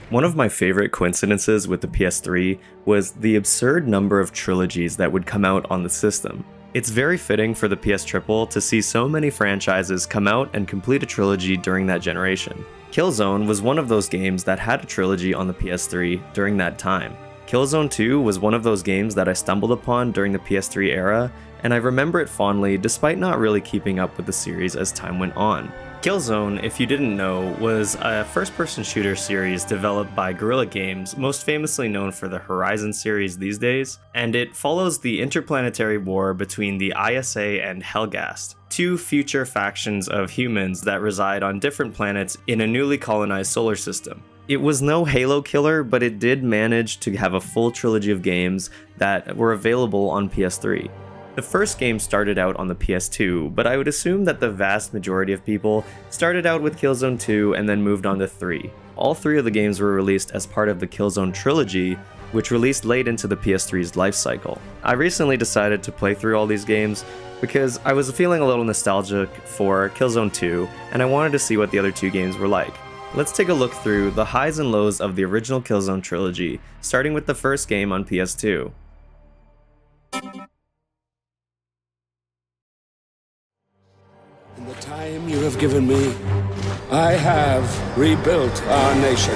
One of my favorite coincidences with the PS3 was the absurd number of trilogies that would come out on the system. It's very fitting for the PS Triple to see so many franchises come out and complete a trilogy during that generation. Killzone was one of those games that had a trilogy on the PS3 during that time. Killzone 2 was one of those games that I stumbled upon during the PS3 era, and I remember it fondly despite not really keeping up with the series as time went on. Killzone, if you didn't know, was a first-person shooter series developed by Guerrilla Games, most famously known for the Horizon series these days, and it follows the interplanetary war between the ISA and Helghast, two future factions of humans that reside on different planets in a newly colonized solar system. It was no Halo killer, but it did manage to have a full trilogy of games that were available on PS3. The first game started out on the PS2, but I would assume that the vast majority of people started out with Killzone 2 and then moved on to 3. All three of the games were released as part of the Killzone Trilogy, which released late into the PS3's life cycle. I recently decided to play through all these games because I was feeling a little nostalgic for Killzone 2, and I wanted to see what the other two games were like. Let's take a look through the highs and lows of the original Killzone Trilogy, starting with the first game on PS2. In the time you have given me, I have rebuilt our nation.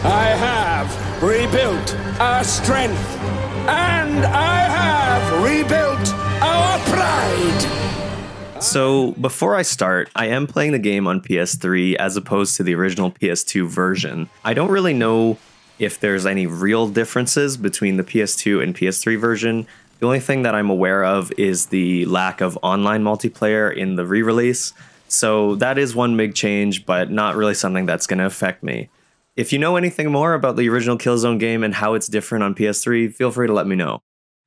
I have rebuilt our strength. And I have rebuilt our pride. So, before I start, I am playing the game on PS3 as opposed to the original PS2 version. I don't really know if there's any real differences between the PS2 and PS3 version. The only thing that I'm aware of is the lack of online multiplayer in the re-release, so that is one big change, but not really something that's going to affect me. If you know anything more about the original Killzone game and how it's different on PS3, feel free to let me know.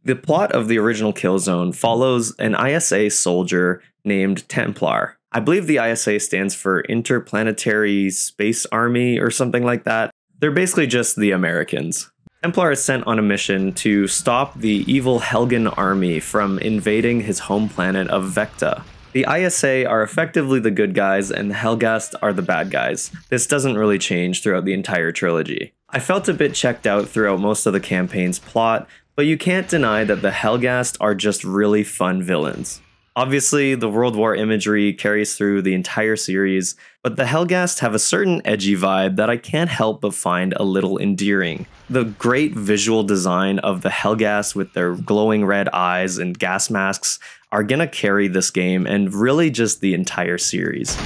The plot of the original Killzone follows an ISA soldier named Templar. I believe the ISA stands for Interplanetary Space Army or something like that. They're basically just the Americans. Templar is sent on a mission to stop the evil Helghan army from invading his home planet of Vecta. The ISA are effectively the good guys and the Helghast are the bad guys. This doesn't really change throughout the entire trilogy. I felt a bit checked out throughout most of the campaign's plot, but you can't deny that the Helghast are just really fun villains. Obviously, the World War imagery carries through the entire series, but the Helghast have a certain edgy vibe that I can't help but find a little endearing. The great visual design of the Helghast with their glowing red eyes and gas masks are gonna carry this game and really just the entire series.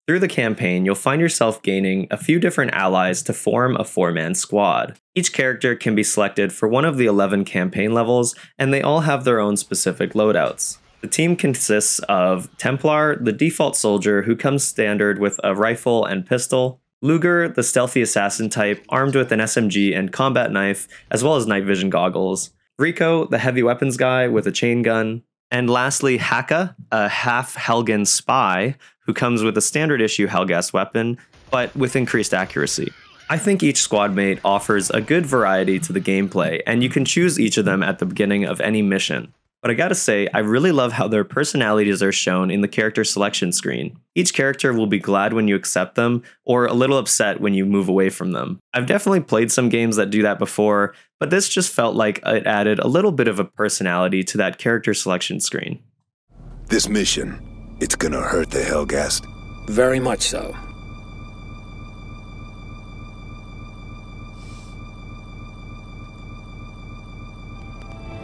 Through the campaign, you'll find yourself gaining a few different allies to form a 4-man squad. Each character can be selected for one of the 11 campaign levels, and they all have their own specific loadouts. The team consists of Templar, the default soldier who comes standard with a rifle and pistol, Luger, the stealthy assassin type, armed with an SMG and combat knife, as well as night vision goggles, Rico, the heavy weapons guy with a chain gun, and lastly Haka, a half Helghan spy, who comes with a standard issue Helghast weapon, but with increased accuracy. I think each squad mate offers a good variety to the gameplay, and you can choose each of them at the beginning of any mission. But I gotta say, I really love how their personalities are shown in the character selection screen. Each character will be glad when you accept them, or a little upset when you move away from them. I've definitely played some games that do that before, but this just felt like it added a little bit of a personality to that character selection screen. This mission, it's gonna hurt the Helghast. Very much so.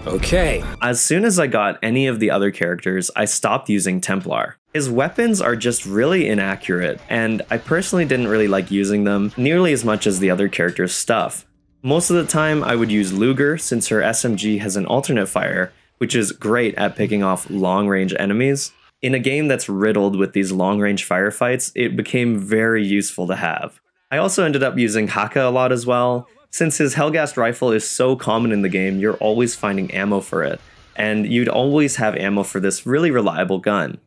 Okay. As soon as I got any of the other characters, I stopped using Templar. His weapons are just really inaccurate, and I personally didn't really like using them nearly as much as the other characters' stuff. Most of the time, I would use Luger since her SMG has an alternate fire, which is great at picking off long-range enemies. In a game that's riddled with these long-range firefights, it became very useful to have. I also ended up using Haka a lot as well. Since his Helghast rifle is so common in the game, you're always finding ammo for it, and you'd always have ammo for this really reliable gun.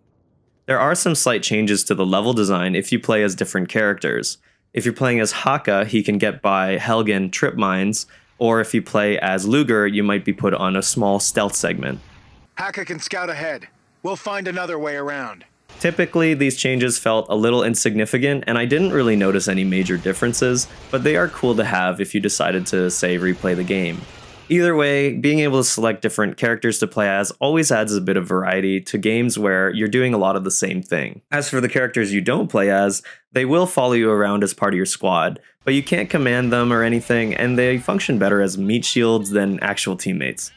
There are some slight changes to the level design if you play as different characters. If you're playing as Haka, he can get by Helghan trip mines, or if you play as Luger, you might be put on a small stealth segment. Haka can scout ahead. We'll find another way around. Typically, these changes felt a little insignificant, and I didn't really notice any major differences, but they are cool to have if you decided to, say, replay the game. Either way, being able to select different characters to play as always adds a bit of variety to games where you're doing a lot of the same thing. As for the characters you don't play as, they will follow you around as part of your squad, but you can't command them or anything, and they function better as meat shields than actual teammates.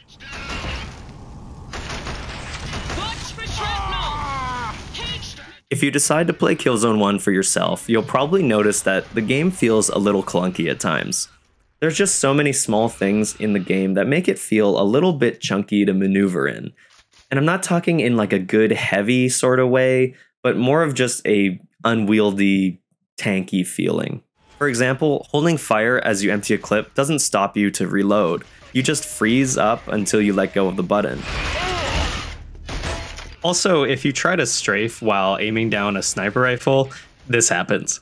If you decide to play Killzone 1 for yourself, you'll probably notice that the game feels a little clunky at times. There's just so many small things in the game that make it feel a little bit chunky to maneuver in. And I'm not talking in like a good heavy sort of way, but more of just a unwieldy, tanky feeling. For example, holding fire as you empty a clip doesn't stop you to reload. You just freeze up until you let go of the button. Also, if you try to strafe while aiming down a sniper rifle, this happens.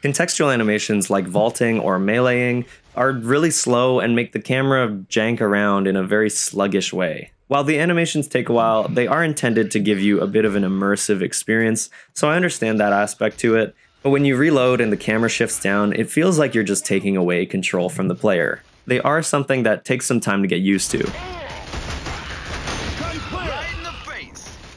Contextual animations like vaulting or meleeing are really slow and make the camera jank around in a very sluggish way. While the animations take a while, they are intended to give you a bit of an immersive experience, so I understand that aspect to it, but when you reload and the camera shifts down, it feels like you're just taking away control from the player. They are something that takes some time to get used to.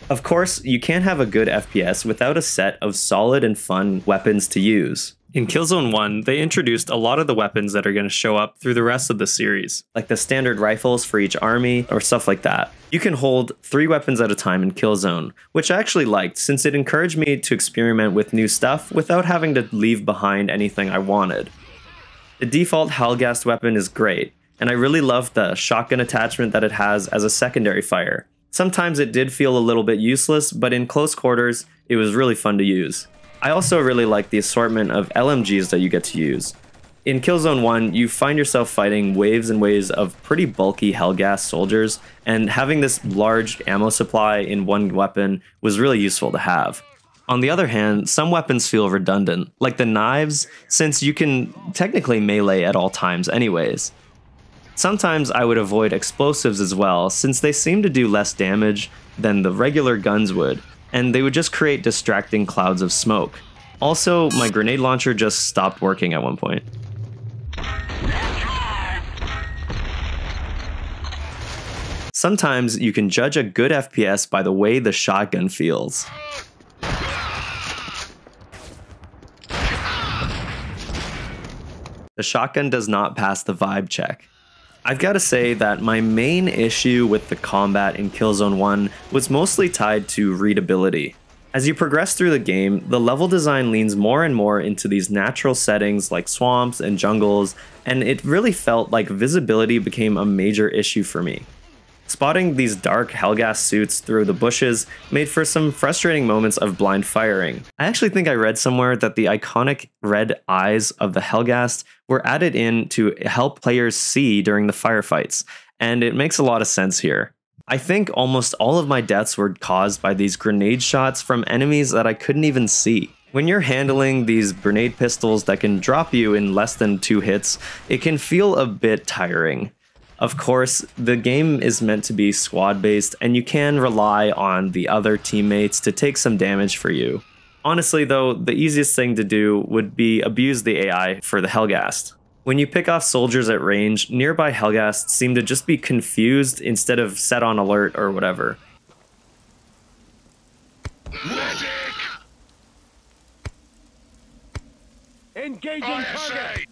Of course, you can't have a good FPS without a set of solid and fun weapons to use. In Killzone 1, they introduced a lot of the weapons that are going to show up through the rest of the series. Like the standard rifles for each army, or stuff like that. You can hold 3 weapons at a time in Killzone, which I actually liked since it encouraged me to experiment with new stuff without having to leave behind anything I wanted. The default Hellgast weapon is great, and I really love the shotgun attachment that it has as a secondary fire. Sometimes it did feel a little bit useless, but in close quarters, it was really fun to use. I also really like the assortment of LMGs that you get to use. In Killzone 1, you find yourself fighting waves and waves of pretty bulky Hellgas soldiers, and having this large ammo supply in one weapon was really useful to have. On the other hand, some weapons feel redundant, like the knives, since you can technically melee at all times anyways. Sometimes I would avoid explosives as well, since they seem to do less damage than the regular guns would, and they would just create distracting clouds of smoke. Also, my grenade launcher just stopped working at one point. Sometimes you can judge a good FPS by the way the shotgun feels. The shotgun does not pass the vibe check. I've got to say that my main issue with the combat in Killzone 1 was mostly tied to readability. As you progress through the game, the level design leans more and more into these natural settings like swamps and jungles, and it really felt like visibility became a major issue for me. Spotting these dark Hellgas suits through the bushes made for some frustrating moments of blind firing. I actually think I read somewhere that the iconic red eyes of the Hellgas were added in to help players see during the firefights, and it makes a lot of sense here. I think almost all of my deaths were caused by these grenade shots from enemies that I couldn't even see. When you're handling these grenade pistols that can drop you in less than 2 hits, it can feel a bit tiring. Of course, the game is meant to be squad-based, and you can rely on the other teammates to take some damage for you. Honestly though, the easiest thing to do would be abuse the AI for the Hellgast. When you pick off soldiers at range, nearby Hellgasts seem to just be confused instead of set on alert or whatever. Medic! Engaging target!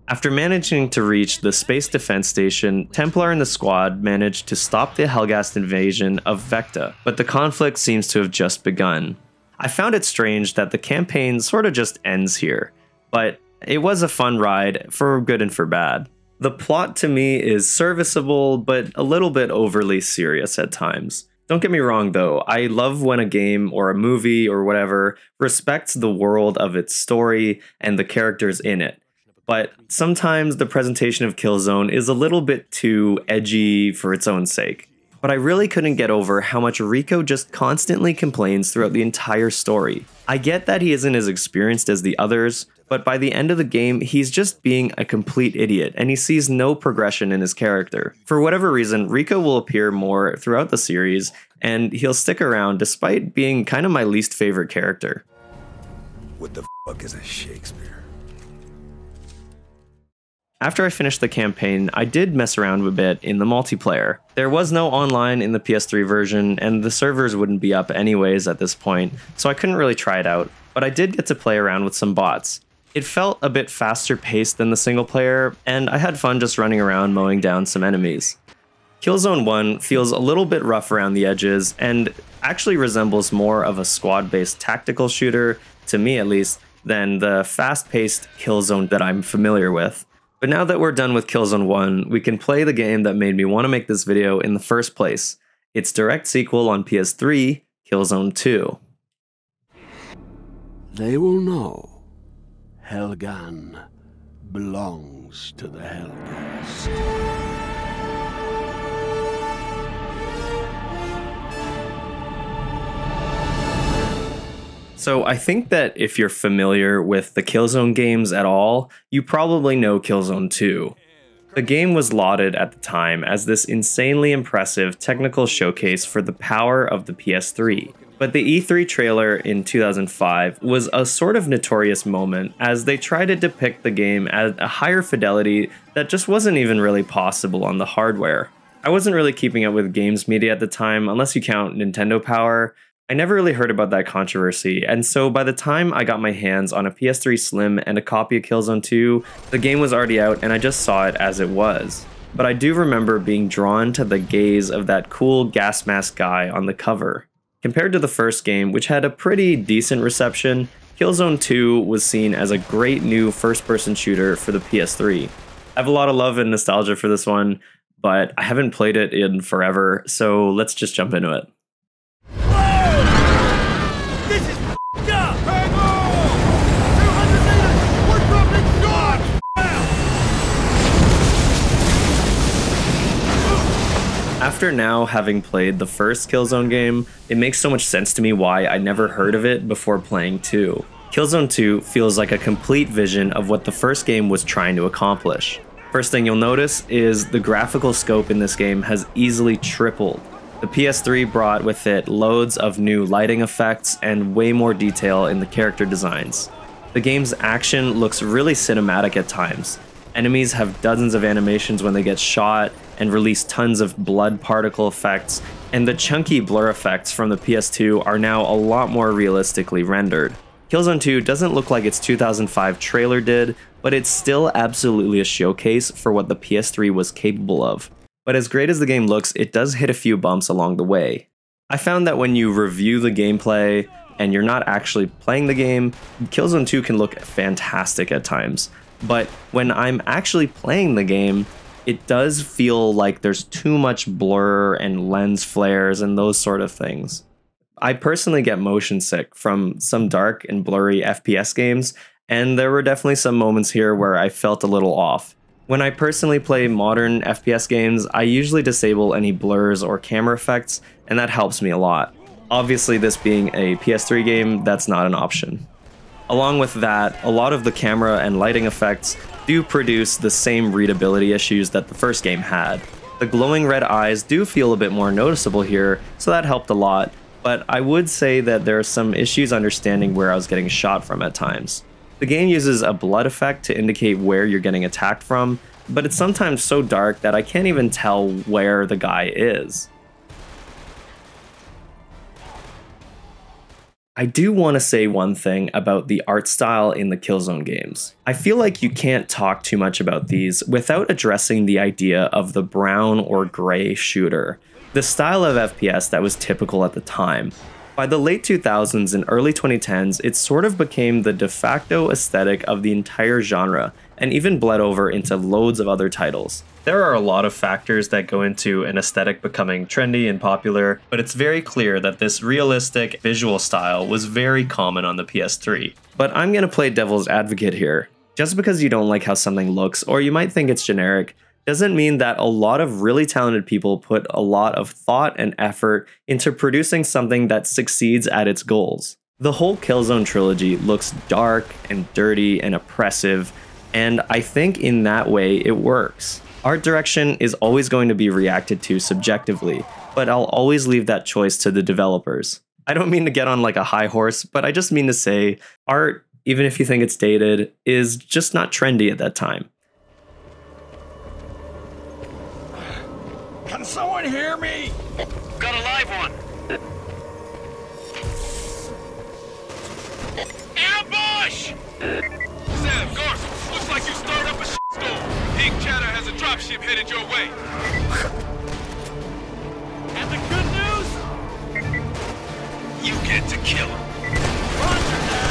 After managing to reach the space defense station, Templar and the squad managed to stop the Hellgast invasion of Vecta, but the conflict seems to have just begun. I found it strange that the campaign sort of just ends here, but it was a fun ride for good and for bad. The plot to me is serviceable, but a little bit overly serious at times. Don't get me wrong though, I love when a game or a movie or whatever respects the world of its story and the characters in it. But sometimes the presentation of Killzone is a little bit too edgy for its own sake. but I really couldn't get over how much Rico just constantly complains throughout the entire story. I get that he isn't as experienced as the others, but by the end of the game, he's just being a complete idiot, and he sees no progression in his character. For whatever reason, Rico will appear more throughout the series, and he'll stick around despite being kind of my least favorite character. What the fuck is a Shakespeare? After I finished the campaign, I did mess around a bit in the multiplayer. There was no online in the PS3 version, and the servers wouldn't be up anyways at this point, so I couldn't really try it out, but I did get to play around with some bots. It felt a bit faster paced than the single player, and I had fun just running around mowing down some enemies. Killzone 1 feels a little bit rough around the edges, and actually resembles more of a squad-based tactical shooter, to me at least, than the fast-paced Killzone that I'm familiar with. But now that we're done with Killzone 1, we can play the game that made me want to make this video in the first place. Its direct sequel on PS3, Killzone 2. They will know Helgan belongs to the Helghast. So I think that if you're familiar with the Killzone games at all, you probably know Killzone 2. The game was lauded at the time as this insanely impressive technical showcase for the power of the PS3. But the E3 trailer in 2005 was a sort of notorious moment as they tried to depict the game at a higher fidelity that just wasn't even really possible on the hardware. I wasn't really keeping up with games media at the time unless you count Nintendo Power. I never really heard about that controversy, and so by the time I got my hands on a PS3 Slim and a copy of Killzone 2, the game was already out and I just saw it as it was. But I do remember being drawn to the gaze of that cool gas mask guy on the cover. Compared to the first game, which had a pretty decent reception, Killzone 2 was seen as a great new first-person shooter for the PS3. I have a lot of love and nostalgia for this one, but I haven't played it in forever, so let's just jump into it. This is f***ed up! Hang on! 200 meters! We're dropping shots! After now having played the first Killzone game, it makes so much sense to me why I never heard of it before playing 2. Killzone 2 feels like a complete vision of what the first game was trying to accomplish. First thing you'll notice is the graphical scope in this game has easily tripled. The PS3 brought with it loads of new lighting effects and way more detail in the character designs. The game's action looks really cinematic at times. Enemies have dozens of animations when they get shot and release tons of blood particle effects, and the chunky blur effects from the PS2 are now a lot more realistically rendered. Killzone 2 doesn't look like its 2005 trailer did, but it's still absolutely a showcase for what the PS3 was capable of. But as great as the game looks, it does hit a few bumps along the way. I found that when you review the gameplay and you're not actually playing the game, Killzone 2 can look fantastic at times. But when I'm actually playing the game, it does feel like there's too much blur and lens flares and those sort of things. I personally get motion sick from some dark and blurry FPS games, and there were definitely some moments here where I felt a little off. When I personally play modern FPS games, I usually disable any blurs or camera effects, and that helps me a lot. Obviously, this being a PS3 game, that's not an option. Along with that, a lot of the camera and lighting effects do produce the same readability issues that the first game had. The glowing red eyes do feel a bit more noticeable here, so that helped a lot, but I would say that there are some issues understanding where I was getting shot from at times. The game uses a blood effect to indicate where you're getting attacked from, but it's sometimes so dark that I can't even tell where the guy is. I do want to say one thing about the art style in the Killzone games. I feel like you can't talk too much about these without addressing the idea of the brown or gray shooter, the style of FPS that was typical at the time. By the late 2000s and early 2010s, it sort of became the de facto aesthetic of the entire genre, and even bled over into loads of other titles. There are a lot of factors that go into an aesthetic becoming trendy and popular, but it's very clear that this realistic visual style was very common on the PS3. But I'm gonna play devil's advocate here. Just because you don't like how something looks, or you might think it's generic, doesn't mean that a lot of really talented people put a lot of thought and effort into producing something that succeeds at its goals. The whole Killzone trilogy looks dark and dirty and oppressive, and I think in that way it works. Art direction is always going to be reacted to subjectively, but I'll always leave that choice to the developers. I don't mean to get on like a high horse, but I just mean to say art, even if you think it's dated, is just not trendy at that time. Can someone hear me? Got a live one. Ambush! Sam, Garth, looks like you stirred up a storm. Pink Chatter has a dropship headed your way. And the good news? You get to kill him. Roger that.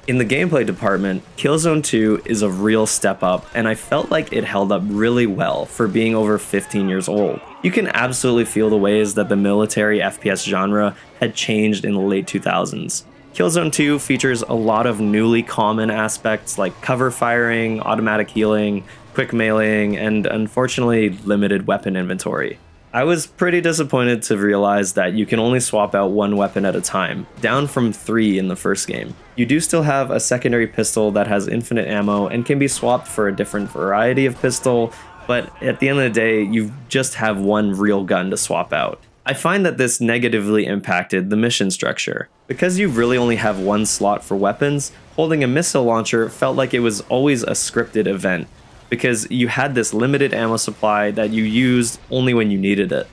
In the gameplay department, Killzone 2 is a real step up, and I felt like it held up really well for being over 15 years old. You can absolutely feel the ways that the military FPS genre had changed in the late 2000s. Killzone 2 features a lot of newly common aspects like cover firing, automatic healing, quick meleeing, and unfortunately limited weapon inventory. I was pretty disappointed to realize that you can only swap out one weapon at a time, down from 3 in the first game. You do still have a secondary pistol that has infinite ammo and can be swapped for a different variety of pistol, but at the end of the day, you just have one real gun to swap out. I find that this negatively impacted the mission structure. Because you really only have one slot for weapons, holding a missile launcher felt like it was always a scripted event, because you had this limited ammo supply that you used only when you needed it.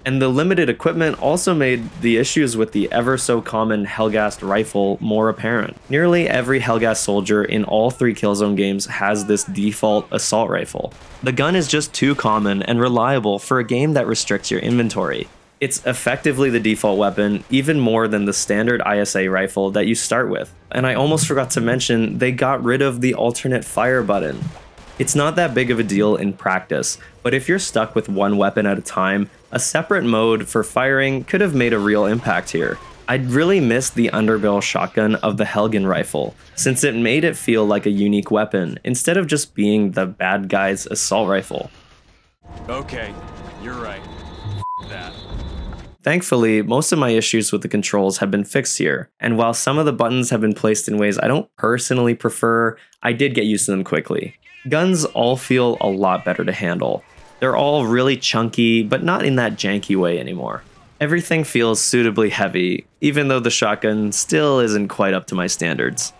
And the limited equipment also made the issues with the ever so common Helghast rifle more apparent. Nearly every Helghast soldier in all 3 Killzone games has this default assault rifle. The gun is just too common and reliable for a game that restricts your inventory. It's effectively the default weapon, even more than the standard ISA rifle that you start with. And I almost forgot to mention, they got rid of the alternate fire button. It's not that big of a deal in practice, but if you're stuck with one weapon at a time, a separate mode for firing could have made a real impact here. I'd really miss the underbarrel shotgun of the Helgen rifle, since it made it feel like a unique weapon, instead of just being the bad guy's assault rifle. Okay, you're right. That. Thankfully, most of my issues with the controls have been fixed here, and while some of the buttons have been placed in ways I don't personally prefer, I did get used to them quickly. Guns all feel a lot better to handle. They're all really chunky, but not in that janky way anymore. Everything feels suitably heavy, even though the shotgun still isn't quite up to my standards.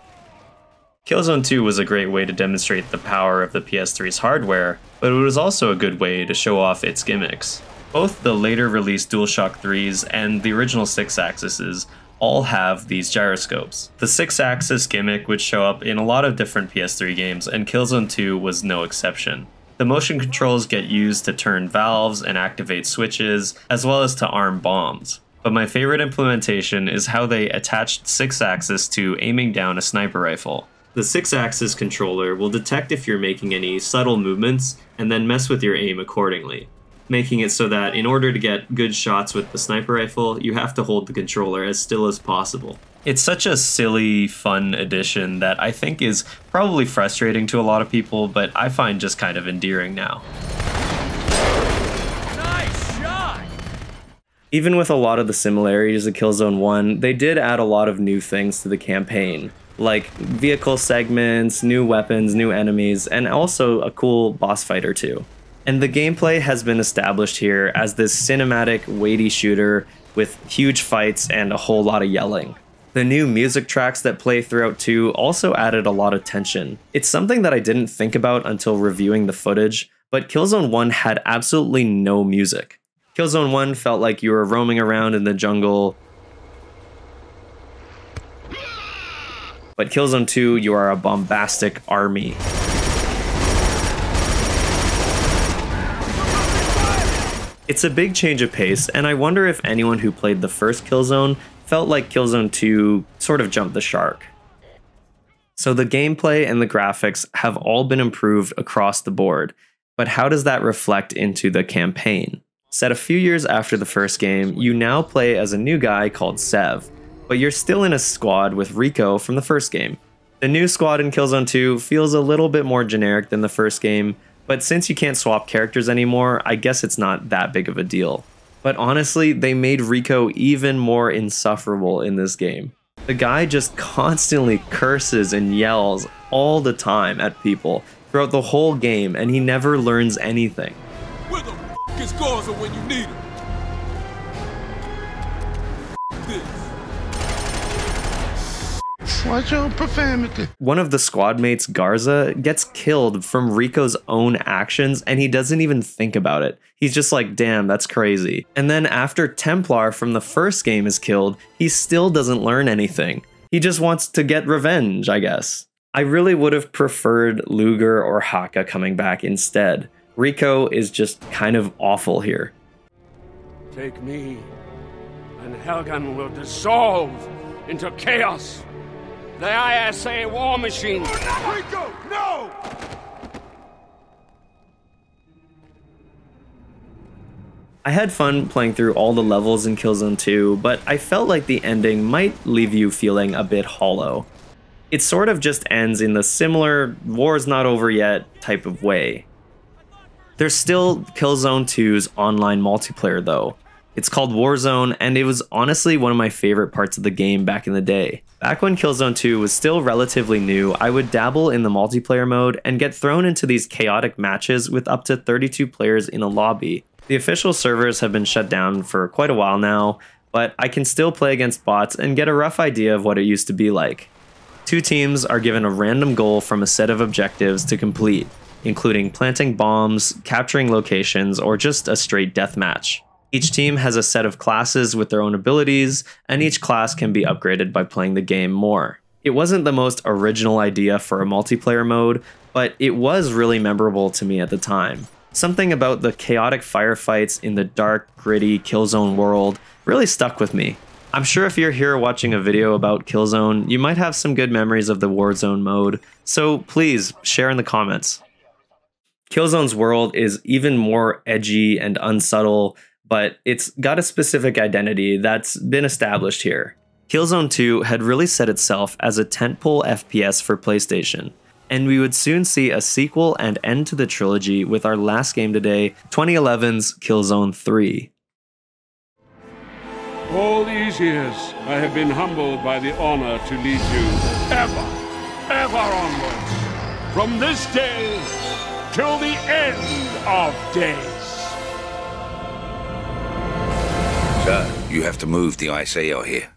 Killzone 2 was a great way to demonstrate the power of the PS3's hardware, but it was also a good way to show off its gimmicks. Both the later released DualShock 3s and the original 6-axes all have these gyroscopes. The 6-axis gimmick would show up in a lot of different PS3 games, and Killzone 2 was no exception. The motion controls get used to turn valves and activate switches, as well as to arm bombs. But my favorite implementation is how they attached 6-axis to aiming down a sniper rifle. The 6-axis controller will detect if you're making any subtle movements, and then mess with your aim accordingly, making it so that in order to get good shots with the sniper rifle, you have to hold the controller as still as possible. It's such a silly, fun addition that I think is probably frustrating to a lot of people, but I find just kind of endearing now. Nice shot! Even with a lot of the similarities of Killzone 1, they did add a lot of new things to the campaign, like vehicle segments, new weapons, new enemies, and also a cool boss fight or two. And the gameplay has been established here as this cinematic, weighty shooter with huge fights and a whole lot of yelling. The new music tracks that play throughout 2 also added a lot of tension. It's something that I didn't think about until reviewing the footage, but Killzone 1 had absolutely no music. Killzone 1 felt like you were roaming around in the jungle, but Killzone 2, you are a bombastic army. It's a big change of pace, and I wonder if anyone who played the first Killzone felt like Killzone 2 sort of jumped the shark. So the gameplay and the graphics have all been improved across the board, but how does that reflect into the campaign? Set a few years after the first game, you now play as a new guy called Sev, but you're still in a squad with Rico from the first game. The new squad in Killzone 2 feels a little bit more generic than the first game, But since you can't swap characters anymore, I guess it's not that big of a deal. But honestly, they made Rico even more insufferable in this game. The guy just constantly curses and yells all the time at people throughout the whole game, and he never learns anything. Where the f is Garza when you need him? This. Watch your profanity. One of the squad mates, Garza, gets killed from Rico's own actions, and he doesn't even think about it. He's just like, damn, that's crazy. And then after Templar from the first game is killed, he still doesn't learn anything. He just wants to get revenge, I guess. I really would have preferred Luger or Haka coming back instead. Rico is just kind of awful here. Take me, and Helgen will dissolve into chaos. The ISA war machine. Rico, no! I had fun playing through all the levels in Killzone 2, but I felt like the ending might leave you feeling a bit hollow. It sort of just ends in the similar war's not over yet type of way. There's still Killzone 2's online multiplayer though. It's called Warzone, and it was honestly one of my favorite parts of the game back in the day. Back when Killzone 2 was still relatively new, I would dabble in the multiplayer mode and get thrown into these chaotic matches with up to 32 players in a lobby. The official servers have been shut down for quite a while now, but I can still play against bots and get a rough idea of what it used to be like. Two teams are given a random goal from a set of objectives to complete, including planting bombs, capturing locations, or just a straight deathmatch. Each team has a set of classes with their own abilities, and each class can be upgraded by playing the game more. It wasn't the most original idea for a multiplayer mode, but it was really memorable to me at the time. Something about the chaotic firefights in the dark, gritty Killzone world really stuck with me. I'm sure if you're here watching a video about Killzone, you might have some good memories of the Warzone mode, so please share in the comments. Killzone's world is even more edgy and unsubtle, but it's got a specific identity that's been established here. Killzone 2 had really set itself as a tentpole FPS for PlayStation, and we would soon see a sequel and end to the trilogy with our last game today, 2011's Killzone 3. All these years, I have been humbled by the honor to lead you ever onwards. From this day till the end of days. Sir, you have to move the ISAO here.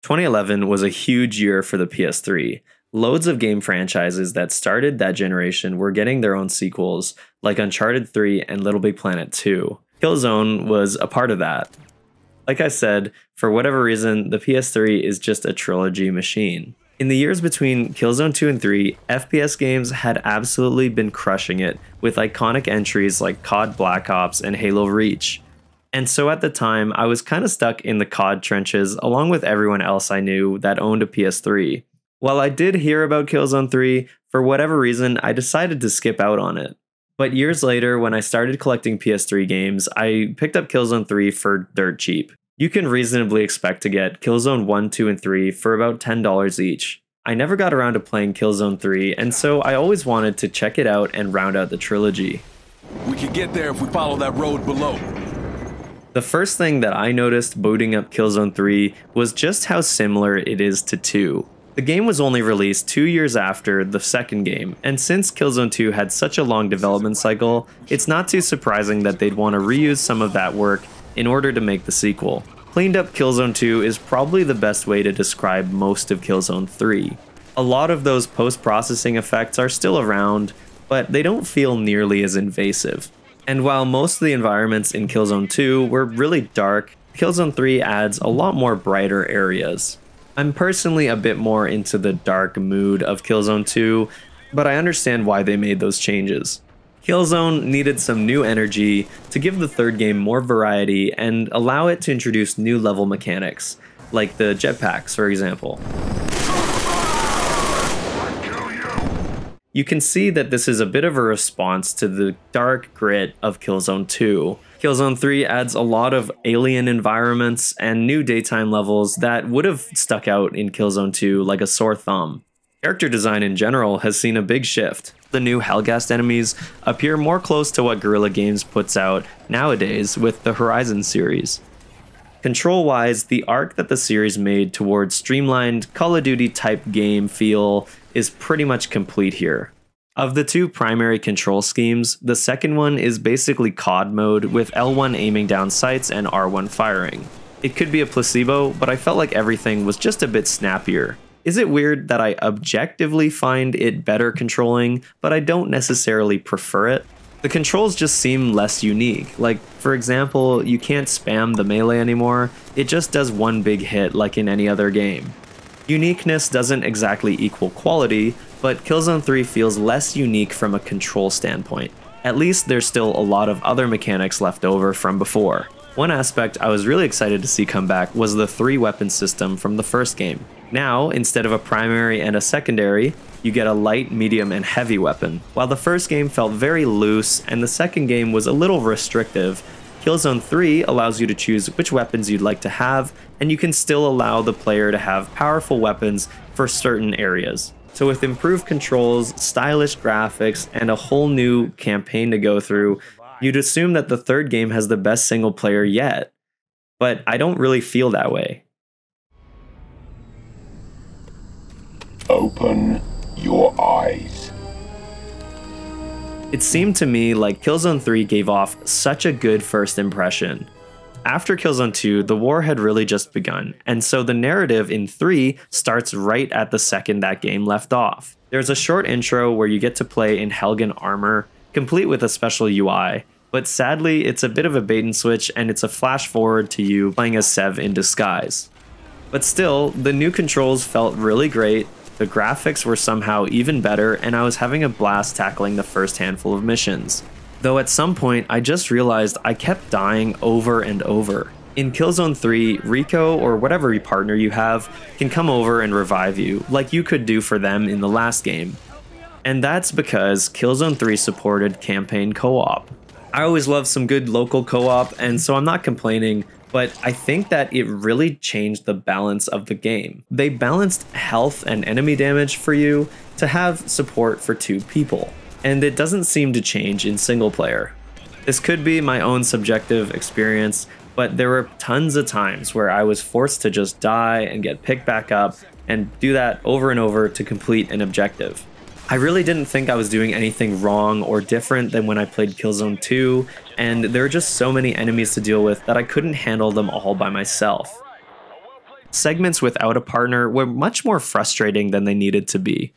2011 was a huge year for the PS3. Loads of game franchises that started that generation were getting their own sequels, like Uncharted 3 and Little Big Planet 2. Killzone was a part of that. Like I said, for whatever reason, the PS3 is just a trilogy machine. In the years between Killzone 2 and 3, FPS games had absolutely been crushing it, with iconic entries like COD Black Ops and Halo Reach. And so at the time, I was kind of stuck in the COD trenches along with everyone else I knew that owned a PS3. While I did hear about Killzone 3, for whatever reason, I decided to skip out on it. But years later, when I started collecting PS3 games, I picked up Killzone 3 for dirt cheap. You can reasonably expect to get Killzone 1, 2, and 3 for about $10 each. I never got around to playing Killzone 3, and so I always wanted to check it out and round out the trilogy. We can get there if we follow that road below. The first thing that I noticed booting up Killzone 3 was just how similar it is to 2. The game was only released 2 years after the second game, and since Killzone 2 had such a long development cycle, it's not too surprising that they'd want to reuse some of that work in order to make the sequel. Cleaned up Killzone 2 is probably the best way to describe most of Killzone 3. A lot of those post-processing effects are still around, but they don't feel nearly as invasive. And while most of the environments in Killzone 2 were really dark, Killzone 3 adds a lot more brighter areas. I'm personally a bit more into the dark mood of Killzone 2, but I understand why they made those changes. Killzone needed some new energy to give the third game more variety and allow it to introduce new level mechanics, like the jetpacks, for example. You can see that this is a bit of a response to the dark grit of Killzone 2. Killzone 3 adds a lot of alien environments and new daytime levels that would have stuck out in Killzone 2 like a sore thumb. Character design in general has seen a big shift. The new Helghast enemies appear more close to what Guerrilla Games puts out nowadays with the Horizon series. Control-wise, the arc that the series made towards streamlined Call of Duty type game feel is pretty much complete here. Of the two primary control schemes, the second one is basically COD mode with L1 aiming down sights and R1 firing. It could be a placebo, but I felt like everything was just a bit snappier. Is it weird that I objectively find it better controlling, but I don't necessarily prefer it? The controls just seem less unique. Like, for example, you can't spam the melee anymore, it just does one big hit like in any other game. Uniqueness doesn't exactly equal quality, but Killzone 3 feels less unique from a control standpoint. At least there's still a lot of other mechanics left over from before. One aspect I was really excited to see come back was the 3-weapon system from the first game. Now, instead of a primary and a secondary, you get a light, medium, and heavy weapon. While the first game felt very loose and the second game was a little restrictive, Killzone 3 allows you to choose which weapons you'd like to have, and you can still allow the player to have powerful weapons for certain areas. So with improved controls, stylish graphics, and a whole new campaign to go through, you'd assume that the third game has the best single player yet. But I don't really feel that way. Open your eyes. It seemed to me like Killzone 3 gave off such a good first impression. After Killzone 2, the war had really just begun, and so the narrative in 3 starts right at the second that game left off. There's a short intro where you get to play in Helgen armor, complete with a special UI, but sadly it's a bit of a bait and switch and it's a flash forward to you playing as Sev in disguise. But still, the new controls felt really great, the graphics were somehow even better, and I was having a blast tackling the first handful of missions. Though at some point, I just realized I kept dying over and over. In Killzone 3, Rico, or whatever partner you have, can come over and revive you, like you could do for them in the last game. And that's because Killzone 3 supported campaign co-op. I always love some good local co-op, and so I'm not complaining, but I think that it really changed the balance of the game. They balanced health and enemy damage for you to have support for 2 people, and it doesn't seem to change in single player. This could be my own subjective experience, but there were tons of times where I was forced to just die and get picked back up and do that over and over to complete an objective. I really didn't think I was doing anything wrong or different than when I played Killzone 2, and there are just so many enemies to deal with that I couldn't handle them all by myself. Segments without a partner were much more frustrating than they needed to be.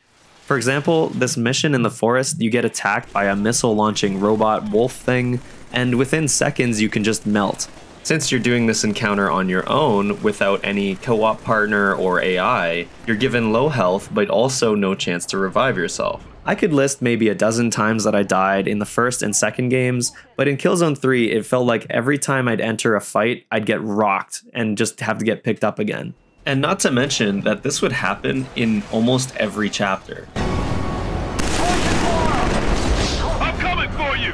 For example, this mission in the forest, you get attacked by a missile-launching robot wolf thing, and within seconds you can just melt. Since you're doing this encounter on your own, without any co-op partner or AI, you're given low health but also no chance to revive yourself. I could list maybe a dozen times that I died in the first and second games, but in Killzone 3 it felt like every time I'd enter a fight, I'd get rocked and just have to get picked up again. And not to mention that this would happen in almost every chapter. I'm coming for you!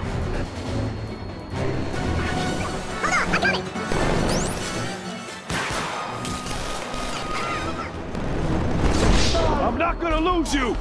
I'm not gonna lose you!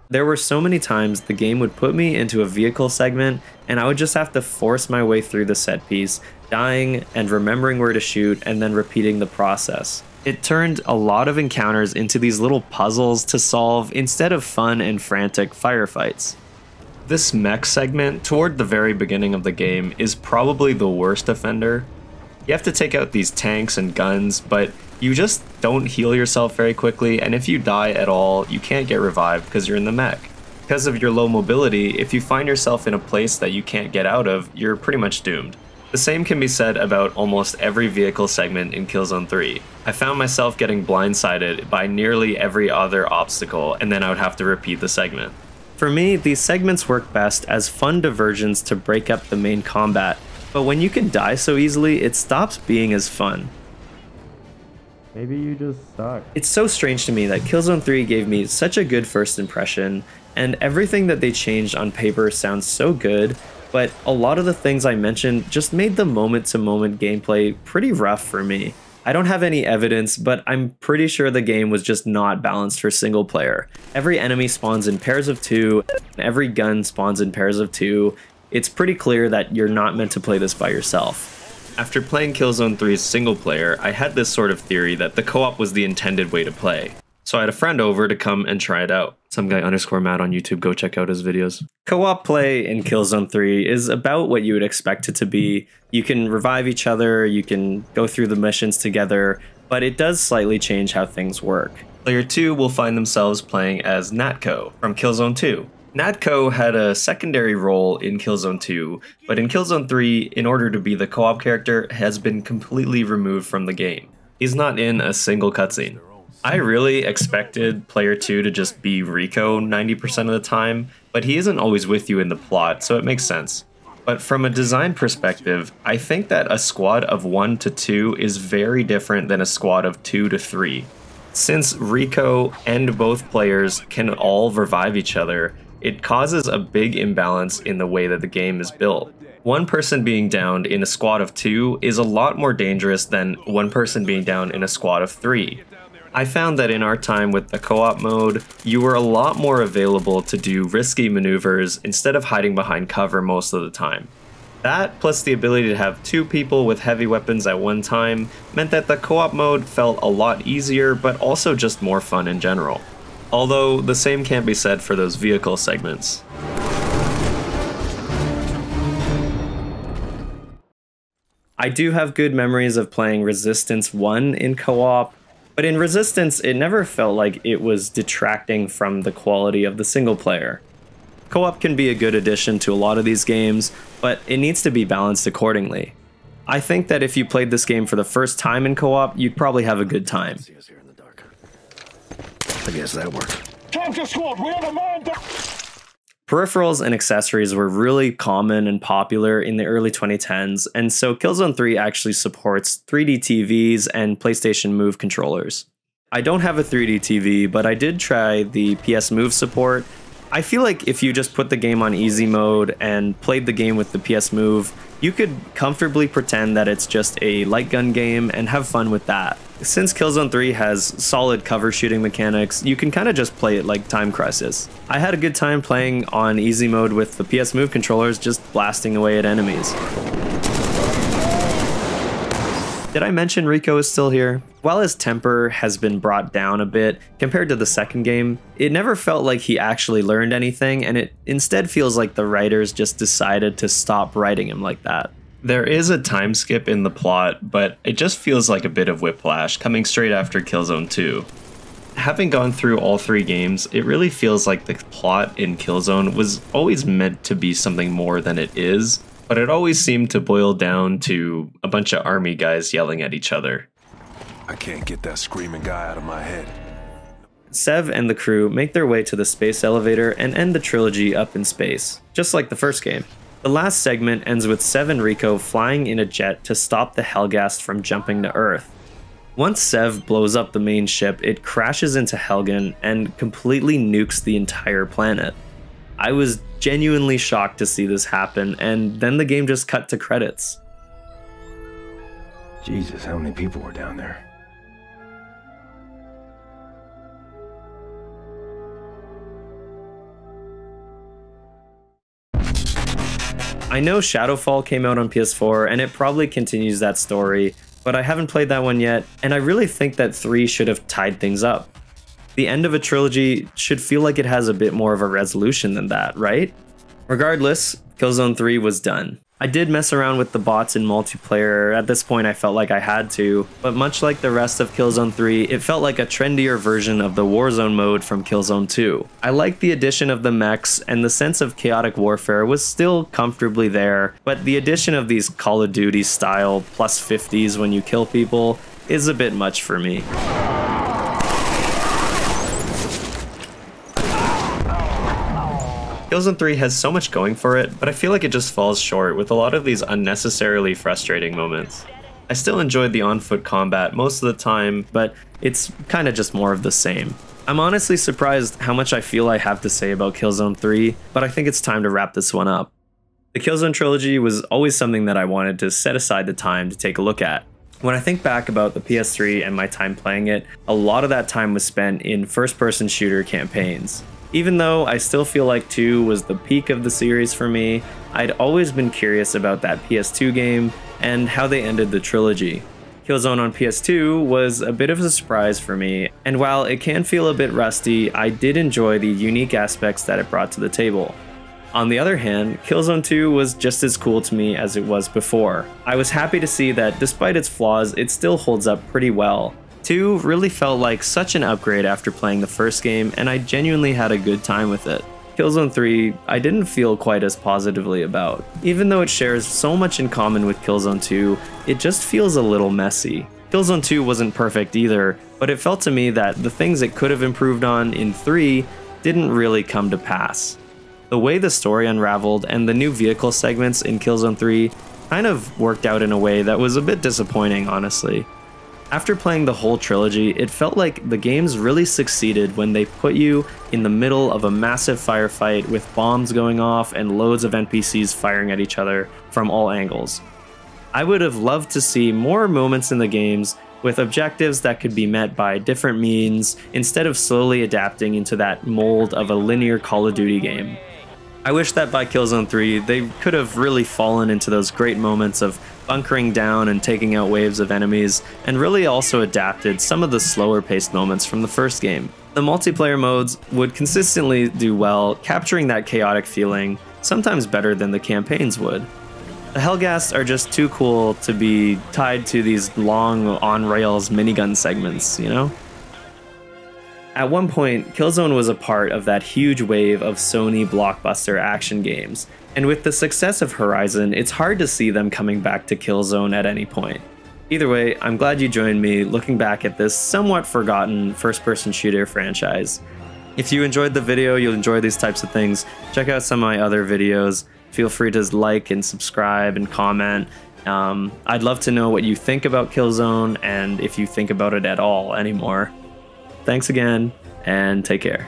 There were so many times the game would put me into a vehicle segment and I would just have to force my way through the set piece, dying and remembering where to shoot and then repeating the process. It turned a lot of encounters into these little puzzles to solve instead of fun and frantic firefights. This mech segment toward the very beginning of the game is probably the worst offender. You have to take out these tanks and guns, but you just don't heal yourself very quickly, and if you die at all, you can't get revived because you're in the mech. Because of your low mobility, if you find yourself in a place that you can't get out of, you're pretty much doomed. The same can be said about almost every vehicle segment in Killzone 3. I found myself getting blindsided by nearly every other obstacle, and then I would have to repeat the segment. For me, these segments work best as fun diversions to break up the main combat, but when you can die so easily, it stops being as fun. Maybe you just suck. It's so strange to me that Killzone 3 gave me such a good first impression, and everything that they changed on paper sounds so good, but a lot of the things I mentioned just made the moment-to-moment gameplay pretty rough for me. I don't have any evidence, but I'm pretty sure the game was just not balanced for single player. Every enemy spawns in pairs of 2, every gun spawns in pairs of 2. It's pretty clear that you're not meant to play this by yourself. After playing Killzone 3's single player, I had this sort of theory that the co-op was the intended way to play. So I had a friend over to come and try it out. Some guy _Matt on YouTube, go check out his videos. Co-op play in Killzone 3 is about what you would expect it to be. You can revive each other, you can go through the missions together, but it does slightly change how things work. Player 2 will find themselves playing as Natco from Killzone 2. Natco had a secondary role in Killzone 2, but in Killzone 3, in order to be the co-op character, has been completely removed from the game. He's not in a single cutscene. I really expected Player 2 to just be Rico 90% of the time, but he isn't always with you in the plot, so it makes sense. But from a design perspective, I think that a squad of 1 to 2 is very different than a squad of 2 to 3. Since Rico and both players can all revive each other, it causes a big imbalance in the way that the game is built. One person being downed in a squad of 2 is a lot more dangerous than one person being down in a squad of 3. I found that in our time with the co-op mode, you were a lot more available to do risky maneuvers instead of hiding behind cover most of the time. That, plus the ability to have 2 people with heavy weapons at one time, meant that the co-op mode felt a lot easier, but also just more fun in general. Although, the same can't be said for those vehicle segments. I do have good memories of playing Resistance 1 in co-op, but in Resistance it never felt like it was detracting from the quality of the single player. Co-op can be a good addition to a lot of these games, but it needs to be balanced accordingly. I think that if you played this game for the first time in co-op, you'd probably have a good time. I guess that worked. Peripherals and accessories were really common and popular in the early 2010s, and so Killzone 3 actually supports 3D TVs and PlayStation Move controllers. I don't have a 3D TV, but I did try the PS Move support. I feel like if you just put the game on easy mode and played the game with the PS Move, you could comfortably pretend that it's just a light gun game and have fun with that. Since Killzone 3 has solid cover shooting mechanics, you can kind of just play it like Time Crisis. I had a good time playing on easy mode with the PS Move controllers, just blasting away at enemies. Did I mention Rico is still here? While his temper has been brought down a bit compared to the second game, it never felt like he actually learned anything, and it instead feels like the writers just decided to stop writing him like that. There is a time skip in the plot, but it just feels like a bit of whiplash coming straight after Killzone 2. Having gone through all 3 games, it really feels like the plot in Killzone was always meant to be something more than it is, but it always seemed to boil down to a bunch of army guys yelling at each other. I can't get that screaming guy out of my head. Sev and the crew make their way to the space elevator and end the trilogy up in space, just like the first game. The last segment ends with Sev and Rico flying in a jet to stop the Helghast from jumping to Earth. Once Sev blows up the main ship, it crashes into Helgen and completely nukes the entire planet. I was genuinely shocked to see this happen, and then the game just cut to credits. Jesus, how many people were down there? I know Shadowfall came out on PS4, and it probably continues that story, but I haven't played that one yet, and I really think that 3 should have tied things up. The end of a trilogy should feel like it has a bit more of a resolution than that, right? Regardless, Killzone 3 was done. I did mess around with the bots in multiplayer. At this point I felt like I had to, but much like the rest of Killzone 3, it felt like a trendier version of the Warzone mode from Killzone 2. I liked the addition of the mechs, and the sense of chaotic warfare was still comfortably there, but the addition of these Call of Duty style plus 50s when you kill people is a bit much for me. Killzone 3 has so much going for it, but I feel like it just falls short with a lot of these unnecessarily frustrating moments. I still enjoyed the on-foot combat most of the time, but it's kind of just more of the same. I'm honestly surprised how much I feel I have to say about Killzone 3, but I think it's time to wrap this one up. The Killzone Trilogy was always something that I wanted to set aside the time to take a look at. When I think back about the PS3 and my time playing it, a lot of that time was spent in first-person shooter campaigns. Even though I still feel like 2 was the peak of the series for me, I'd always been curious about that PS2 game and how they ended the trilogy. Killzone on PS2 was a bit of a surprise for me, and while it can feel a bit rusty, I did enjoy the unique aspects that it brought to the table. On the other hand, Killzone 2 was just as cool to me as it was before. I was happy to see that despite its flaws, it still holds up pretty well. 2 really felt like such an upgrade after playing the first game, and I genuinely had a good time with it. Killzone 3, I didn't feel quite as positively about. Even though it shares so much in common with Killzone 2, it just feels a little messy. Killzone 2 wasn't perfect either, but it felt to me that the things it could have improved on in 3 didn't really come to pass. The way the story unraveled and the new vehicle segments in Killzone 3 kind of worked out in a way that was a bit disappointing, honestly. After playing the whole trilogy, it felt like the games really succeeded when they put you in the middle of a massive firefight with bombs going off and loads of NPCs firing at each other from all angles. I would have loved to see more moments in the games with objectives that could be met by different means instead of slowly adapting into that mold of a linear Call of Duty game. I wish that by Killzone 3 they could have really fallen into those great moments of bunkering down and taking out waves of enemies, and really also adapted some of the slower paced moments from the first game. The multiplayer modes would consistently do well, capturing that chaotic feeling, sometimes better than the campaigns would. The Hellghasts are just too cool to be tied to these long on-rails minigun segments, you know? At one point, Killzone was a part of that huge wave of Sony blockbuster action games, and with the success of Horizon, it's hard to see them coming back to Killzone at any point. Either way, I'm glad you joined me looking back at this somewhat forgotten first-person shooter franchise. If you enjoyed the video, you'll enjoy these types of things, check out some of my other videos. Feel free to like and subscribe and comment. I'd love to know what you think about Killzone and if you think about it at all anymore. Thanks again, and take care.